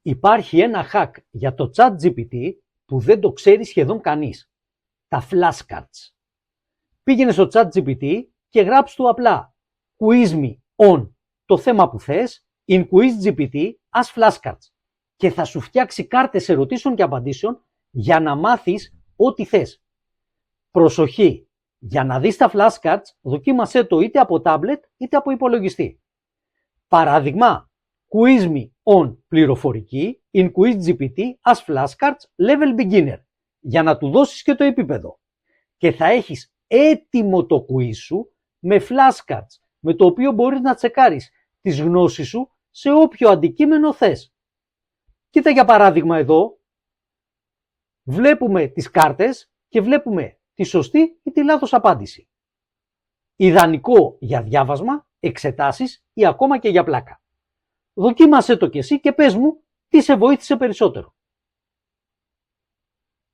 Υπάρχει ένα hack για το ChatGPT που δεν το ξέρει σχεδόν κανείς. Τα flashcards. Πήγαινε στο ChatGPT και γράψε του απλά Quiz me on το θέμα που θες in QuizGPT as flashcards και θα σου φτιάξει κάρτες ερωτήσεων και απαντήσεων για να μάθεις ό,τι θες. Προσοχή! Για να δεις τα flashcards δοκίμασέ το είτε από tablet είτε από υπολογιστή. Παράδειγμα, Quiz me on πληροφορική in QuizGPT as flashcards level beginner για να του δώσεις και το επίπεδο. Και θα έχεις έτοιμο το quiz σου με flashcards με το οποίο μπορείς να τσεκάρεις τις γνώσεις σου σε όποιο αντικείμενο θες. Κοίτα για παράδειγμα εδώ, βλέπουμε τις κάρτες και βλέπουμε τη σωστή ή τη λάθος απάντηση. Ιδανικό για διάβασμα, εξετάσεις ή ακόμα και για πλάκα. Δοκίμασέ το κι εσύ και πες μου τι σε βοήθησε περισσότερο.